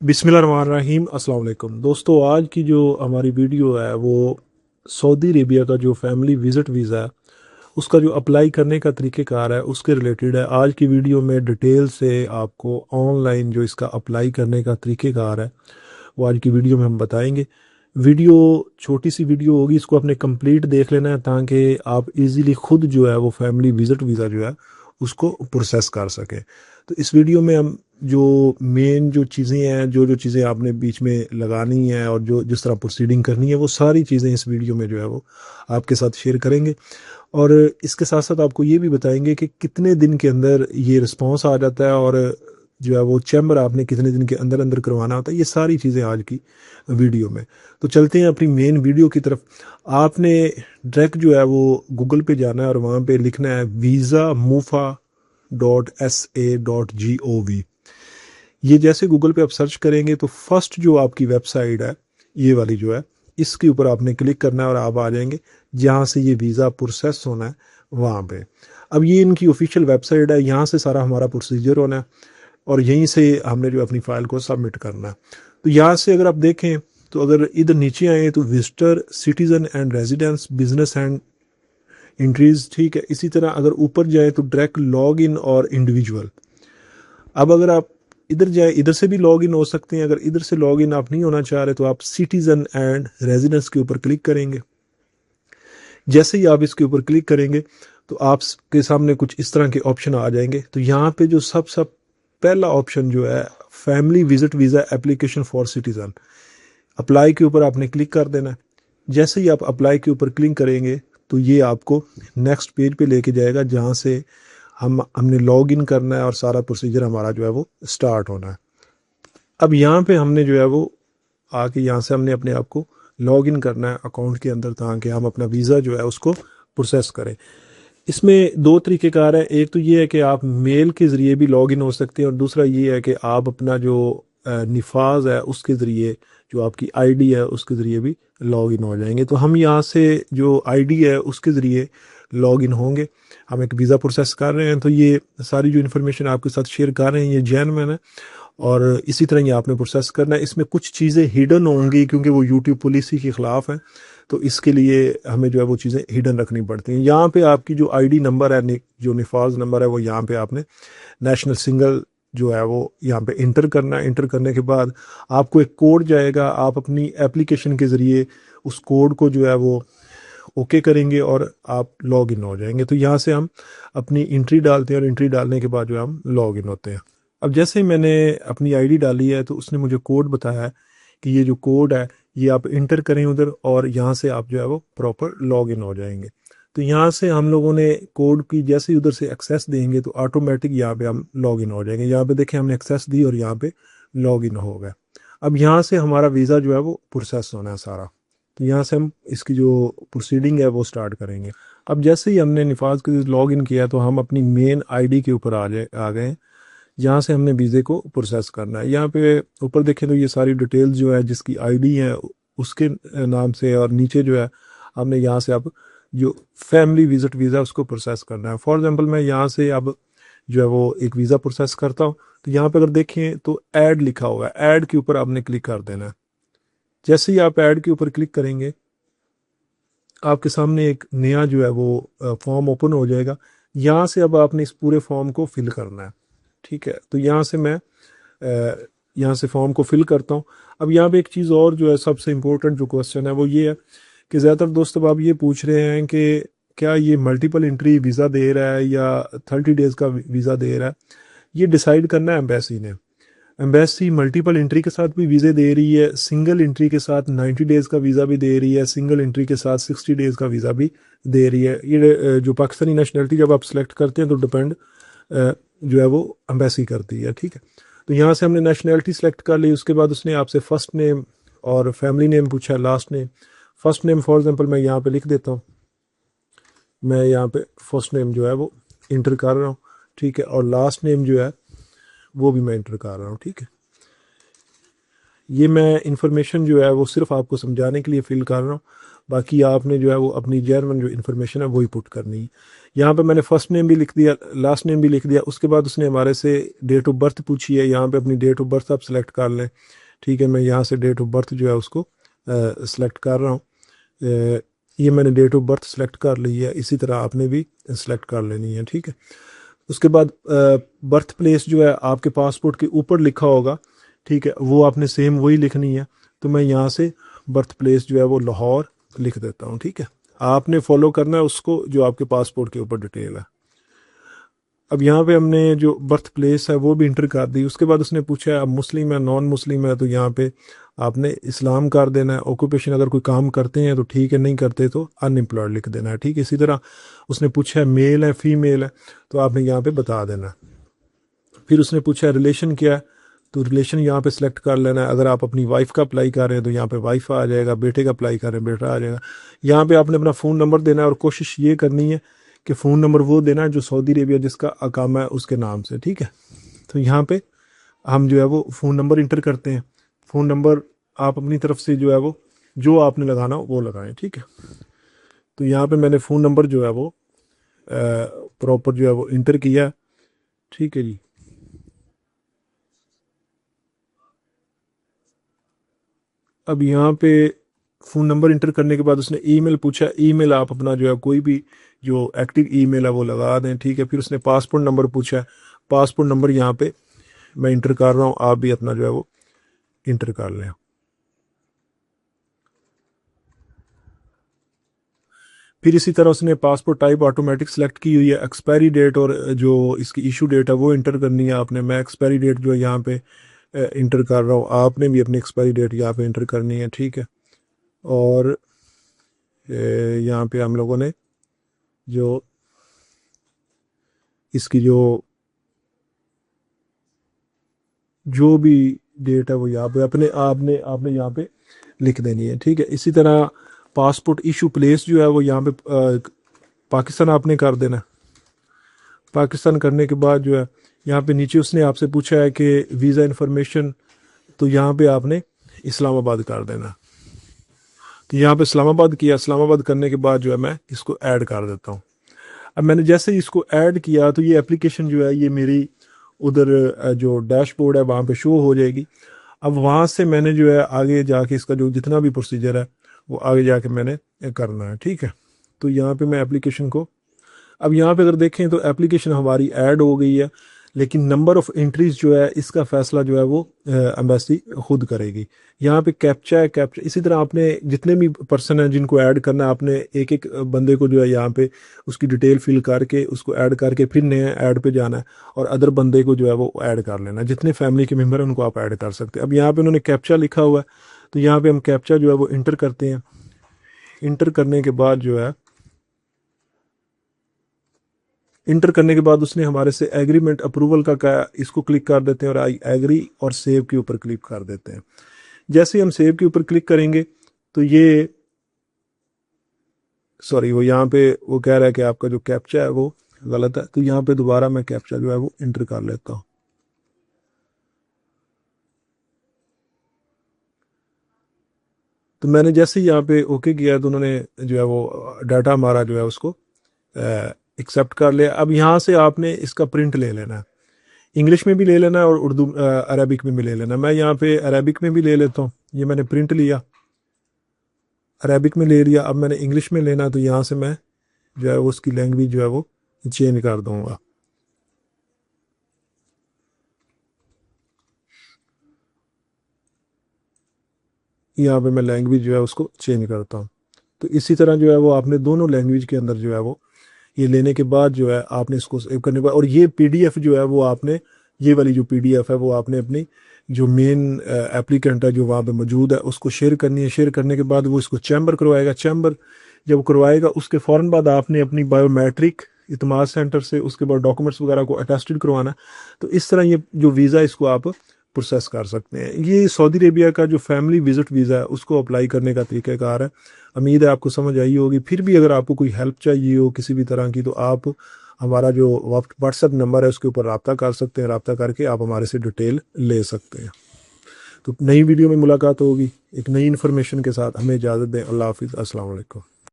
बिस्मिल्लाहिर्रहमानिर्रहीम अस्सलाम वालेकुम दोस्तों। आज की जो हमारी वीडियो है वो सऊदी अरेबिया का जो फैमिली विज़िट वीज़ा है उसका जो अप्लाई करने का तरीक़ेकार है उसके रिलेटेड है। आज की वीडियो में डिटेल से आपको ऑनलाइन जो इसका अप्लाई करने का तरीक़ेकार है वो आज की वीडियो में हम बताएंगे। वीडियो छोटी सी वीडियो होगी, इसको आपने कंप्लीट देख लेना है ताकि आप इजीली खुद जो है वो फैमिली विज़िट वीज़ा जो है उसको प्रोसेस कर सकें। तो इस वीडियो में हम जो मेन जो चीज़ें हैं, जो जो चीज़ें आपने बीच में लगानी है और जो जिस तरह प्रोसीडिंग करनी है वो सारी चीज़ें इस वीडियो में जो है वो आपके साथ शेयर करेंगे। और इसके साथ साथ आपको ये भी बताएंगे कि कितने दिन के अंदर ये रिस्पॉन्स आ जाता है और जो है वो चैम्बर आपने कितने दिन के अंदर अंदर करवाना होता है। ये सारी चीज़ें आज की वीडियो में। तो चलते हैं अपनी मेन वीडियो की तरफ। आपने डायरेक्ट जो है वो गूगल पे जाना है और वहाँ पे लिखना है visa.mufa.sa.gov। ये जैसे गूगल पे आप सर्च करेंगे तो फर्स्ट जो आपकी वेबसाइट है ये वाली जो है इसके ऊपर आपने क्लिक करना है और आप आ जाएंगे जहाँ से ये वीज़ा प्रोसेस होना है वहाँ पे। अब ये इनकी ऑफिशियल वेबसाइट है, यहाँ से सारा हमारा प्रोसीजर होना है और यहीं से हमने जो अपनी फ़ाइल को सबमिट करना है। तो यहाँ से अगर आप देखें तो अगर इधर नीचे आए तो visitor, citizen and residence, business and entries, ठीक है। इसी तरह अगर ऊपर जाए तो डायरेक्ट लॉग इन और इंडिविजुअल। अब अगर आप इधर जाए, इधर से भी लॉग इन हो सकते हैं। अगर इधर से लॉग इन आप नहीं होना चाह रहे तो आप सिटीज़न एंड रेजिडेंस के ऊपर क्लिक करेंगे। जैसे ही आप इसके ऊपर क्लिक करेंगे तो आपके सामने कुछ इस तरह के ऑप्शन आ जाएंगे। तो यहाँ पे जो सब पहला ऑप्शन जो है family visit visa application for citizen, apply के ऊपर आपने क्लिक कर देना है। जैसे ही आप अप्लाई के ऊपर क्लिक करेंगे तो ये आपको नेक्स्ट पेज पे लेके जाएगा जहाँ से हमने लॉग इन करना है और सारा प्रोसीजर हमारा जो है वो स्टार्ट होना है। अब यहाँ पे हमने जो है वो आके यहाँ से हमने अपने आप को लॉग इन करना है अकाउंट के अंदर ताकि हम अपना वीज़ा जो है उसको प्रोसेस करें। इसमें दो तरीक़ेकार हैं। एक तो ये है कि आप मेल के ज़रिए भी लॉग इन हो सकते हैं और दूसरा ये है कि आप अपना जो निफाज है उसके ज़रिए, जो आपकी आईडी है उसके ज़रिए भी लॉग इन हो जाएंगे। तो हम यहाँ से जो आईडी है उसके ज़रिए लॉग इन होंगे। हम एक वीज़ा प्रोसेस कर रहे हैं तो ये सारी जो इन्फॉर्मेशन आपके साथ शेयर कर रहे हैं ये जेन्युइन है और इसी तरह ये आपने प्रोसेस करना है। इसमें कुछ चीज़ें हिडन होंगी क्योंकि वो यूट्यूब पॉलिसी के ख़िलाफ़ है, तो इसके लिए हमें जो है वो चीज़ें हिडन रखनी पड़ती हैं। यहाँ पे आपकी जो आईडी नंबर है, जो निफाज नंबर है, वो यहाँ पे आपने नेशनल सिंगल जो है वो यहाँ पे इंटर करना है। इंटर करने के बाद आपको एक कोड जाएगा, आप अपनी एप्लीकेशन के ज़रिए उस कोड को जो है वो ओके करेंगे और आप लॉग इन हो जाएंगे। तो यहाँ से हम अपनी एंट्री डालते हैं और एंट्री डालने के बाद जो है हम लॉग इन होते हैं। अब जैसे मैंने अपनी आईडी डाली है तो उसने मुझे कोड बताया है कि ये जो कोड है ये आप इंटर करें उधर और यहाँ से आप जो है वो प्रॉपर लॉग इन हो जाएंगे। तो यहाँ से हम लोगों ने कोड की जैसे ही उधर से एक्सेस देंगे तो ऑटोमेटिक यहाँ पे हम लॉग इन हो जाएंगे। यहाँ पे देखें हमने एक्सेस दी और यहाँ पे लॉग इन हो गया। अब यहाँ से हमारा वीज़ा जो है वो प्रोसेस होना है सारा। तो यहाँ से हम इसकी जो प्रोसीडिंग है वो स्टार्ट करेंगे। अब जैसे ही हमने निफाज के लॉग इन किया तो हम अपनी मेन आईडी के ऊपर आ गए जहाँ से हमने वीज़े को प्रोसेस करना है। यहाँ पे ऊपर देखें तो ये सारी डिटेल्स जो है जिसकी आईडी है उसके नाम से, और नीचे जो है हमने यहाँ से अब जो फैमिली विजिट वीज़ा उसको प्रोसेस करना है। फॉर एग्जांपल मैं यहाँ से अब जो है वो एक वीज़ा प्रोसेस करता हूँ। तो यहाँ पे अगर देखें तो ऐड लिखा हुआ है, ऐड के ऊपर आपने क्लिक कर देना है। जैसे ही आप ऐड के ऊपर क्लिक करेंगे आपके सामने एक नया जो है वो फॉर्म ओपन हो जाएगा। यहाँ से अब आपने इस पूरे फॉर्म को फिल करना है, ठीक है। तो यहाँ से मैं यहाँ से फॉर्म को फिल करता हूँ। अब यहाँ पे एक चीज़ और जो है सबसे इम्पोर्टेंट जो क्वेश्चन है वो ये है कि ज़्यादातर दोस्त अब आप ये पूछ रहे हैं कि क्या ये मल्टीपल एंट्री वीज़ा दे रहा है या 30 डेज़ का वीज़ा दे रहा है। ये डिसाइड करना है एम्बेसी ने। एम्बेसी मल्टीपल एंट्री के साथ भी वीज़े दे रही है, सिंगल एंट्री के साथ 90 डेज़ का वीज़ा भी दे रही है, सिंगल एंट्री के साथ 60 डेज़ का वीज़ा भी दे रही है। ये जो पाकिस्तानी नेशनलिटी जब आप सेलेक्ट करते हैं तो डिपेंड जो है वो एम्बेसी करती है, ठीक है। तो यहाँ से हमने नेशनलिटी सेलेक्ट कर ली। उसके बाद उसने आपसे फ़र्स्ट नेम और फैमिली नेम पूछा, last name. First name for example मैं यहाँ पे लिख देता हूँ। मैं यहाँ पे फर्स्ट नेम जो है वो इंटर कर रहा हूँ, ठीक है, और लास्ट नेम जो है वो भी मैं इंटर कर रहा हूँ, ठीक है। ये मैं इंफॉर्मेशन जो है वो सिर्फ आपको समझाने के लिए फिल कर रहा हूँ। बाकी आपने जो है वो अपनी जेन्युइन जो इन्फॉर्मेशन है वही पुट करनी है। यहाँ पे मैंने फर्स्ट नेम भी लिख दिया, लास्ट नेम भी लिख दिया। उसके बाद उसने हमारे से डेट ऑफ बर्थ पूछी है, यहाँ पे अपनी डेट ऑफ बर्थ आप सेलेक्ट कर लें। ठीक है, मैं यहाँ से डेट ऑफ बर्थ जो है उसको सेलेक्ट कर रहा हूँ। ये मैंने डेट ऑफ बर्थ सेलेक्ट कर ली है, इसी तरह आपने भी सेलेक्ट कर लेनी है। ठीक है, उसके बाद बर्थ प्लेस जो है आपके पासपोर्ट के ऊपर लिखा होगा, ठीक है, वो आपने सेम वही लिखनी है। तो मैं यहाँ से बर्थ प्लेस जो है वो लाहौर लिख देता हूँ। ठीक है, आपने फॉलो करना है उसको जो आपके पासपोर्ट के ऊपर डिटेल है। अब यहाँ पे हमने जो बर्थ प्लेस है वो भी इंटर कर दी। उसके बाद उसने पूछा है आप मुस्लिम है नॉन मुस्लिम है, तो यहाँ पे आपने इस्लाम कर देना है। ऑक्यूपेशन अगर कोई काम करते हैं तो ठीक है, नहीं करते तो अनएम्प्लॉयड लिख देना है। ठीक है, इसी तरह उसने पूछा है मेल है फीमेल है, तो आपने यहाँ पे बता देना है। फिर उसने पूछा है रिलेशन क्या है, तो रिलेशन यहाँ पे सिलेक्ट कर लेना है। अगर आप अपनी वाइफ का अप्लाई कर रहे हैं तो यहाँ पे वाइफ आ जाएगा, बेटे का अप्लाई कर रहे हैं बेटा आ जाएगा। यहाँ पे आपने अपना फ़ोन नंबर देना है और कोशिश ये करनी है कि फ़ोन नंबर वो देना है जो सऊदी अरेबिया जिसका अकामा है उसके नाम से। ठीक है, तो यहाँ पे हम जो है वो फ़ोन नंबर इंटर करते हैं। फ़ोन नंबर आप अपनी तरफ से जो है वो जो आपने लगाना हो वो लगाएं। ठीक है, तो यहाँ पे मैंने फ़ोन नंबर जो है वो प्रॉपर जो है वो इंटर किया। ठीक है जी, अब यहाँ पे फ़ोन नंबर इंटर करने के बाद उसने ईमेल पूछा। ईमेल आप अपना जो है कोई भी जो एक्टिव ईमेल है वो लगा दें। ठीक है, फिर उसने पासपोर्ट नंबर पूछा है। पासपोर्ट नंबर यहाँ पे मैं इंटर कर रहा हूँ, आप भी अपना जो है वो इंटर कर लें। फिर इसी तरह उसने पासपोर्ट टाइप ऑटोमेटिक सेलेक्ट की हुई है। एक्सपायरी डेट और जो इसकी इशू डेट है वो इंटर करनी है आपने। मैं एक्सपायरी डेट जो है यहाँ पे इंटर कर रहा हूँ, आपने भी अपनी एक्सपायरी डेट यहाँ पे इंटर करनी है। ठीक है, और यहाँ पे हम लोगों ने जो इसकी जो जो भी डेट है वो यहाँ पे अपने आपने आपने यहाँ पे लिख देनी है। ठीक है, इसी तरह पासपोर्ट इशू प्लेस जो है वो यहाँ पे पाकिस्तान आपने कर देना है। पाकिस्तान करने के बाद जो है यहाँ पे नीचे उसने आपसे पूछा है कि वीज़ा इन्फॉर्मेशन, तो यहाँ पे आपने इस्लामाबाद कर देना। तो यहाँ पे इस्लामाबाद किया। इस्लामाबाद करने के बाद जो है मैं इसको ऐड कर देता हूँ। अब मैंने जैसे ही इसको ऐड किया तो ये एप्लीकेशन जो है ये मेरी उधर जो डैशबोर्ड है वहाँ पे शो हो जाएगी। अब वहाँ से मैंने जो है आगे जाके इसका जो जितना भी प्रोसीजर है वो आगे जाके मैंने करना है। ठीक है, तो यहाँ पे मैं एप्लीकेशन को, अब यहाँ पे अगर देखें तो एप्लीकेशन हमारी ऐड हो गई है, लेकिन नंबर ऑफ़ एंट्रीज जो है इसका फ़ैसला जो है वो एम्बेसी खुद करेगी। यहाँ पे कैप्चा है, कैप्चा इसी तरह आपने जितने भी पर्सन हैं जिनको ऐड करना है आपने एक एक बंदे को जो है यहाँ पे उसकी डिटेल फिल करके उसको ऐड करके फिर नए ऐड पे जाना है और अदर बंदे को जो है वो ऐड कर लेना है। जितने फैमिली के मेम्बर हैं उनको आप ऐड कर सकते हैं। अब यहाँ पे उन्होंने कैप्चा लिखा हुआ है, तो यहाँ पे हम कैप्चा जो है वो इंटर करते हैं। इंटर करने के बाद जो है इंटर करने के बाद उसने हमारे से एग्रीमेंट अप्रूवल का इसको क्लिक कर देते हैं और आई एग्री और सेव के ऊपर क्लिक कर देते हैं। जैसे ही हम सेव के ऊपर क्लिक करेंगे तो ये सॉरी वो यहाँ पे वो कह रहा है कि आपका जो कैप्चा है वो गलत है, तो यहाँ पे दोबारा मैं कैप्चा जो है वो इंटर कर लेता हूँ। तो मैंने जैसे ही यहाँ पे ओके किया तो उन्होंने जो है वो डाटा हमारा जो है उसको एक्सेप्ट कर लिया। अब यहाँ से आपने इसका प्रिंट ले लेना है, इंग्लिश में भी ले लेना है और उर्दू अरबिक में भी ले लेना है। मैं यहाँ पे अरबिक में भी ले लेता हूँ। ये मैंने प्रिंट लिया, अरबिक में ले लिया। अब मैंने इंग्लिश में लेना, तो यहाँ से मैं जो है वो उसकी लैंग्वेज जो है वो चेंज कर दूंगा। यहाँ पे मैं लैंग्वेज जो है उसको चेंज करता हूँ। तो इसी तरह जो है वो आपने दोनों लैंग्वेज के अंदर जो है वो ये लेने के बाद जो है आपने इसको सेव करने के बाद, और ये पीडीएफ जो है वो आपने, ये वाली जो पीडीएफ है वो आपने अपनी जो मेन एप्लीकेंट है जो वहाँ पे मौजूद है उसको शेयर करनी है। शेयर करने के बाद वो इसको चैम्बर करवाएगा। चैम्बर जब करवाएगा उसके फ़ौरन बाद आपने अपनी बायोमेट्रिक इतमाद सेंटर से उसके बाद डॉक्यूमेंट्स वगैरह को अटेस्टेड करवाना। तो इस तरह ये जो वीज़ा इसको आप प्रोसेस कर सकते हैं। ये सऊदी अरेबिया का जो फैमिली विजिट वीज़ा है उसको अप्लाई करने का तरीक़ाकार है। उम्मीद है आपको समझ आई होगी। फिर भी अगर आपको कोई हेल्प चाहिए हो किसी भी तरह की तो आप हमारा जो व्हाट्सएप नंबर है उसके ऊपर रब्ता कर सकते हैं। रब्ता करके आप हमारे से डिटेल ले सकते हैं। तो नई वीडियो में मुलाकात होगी एक नई इन्फॉर्मेशन के साथ। हमें इजाज़त दें। अल्लाह हाफिज़। अस्सलाम वालेकुम।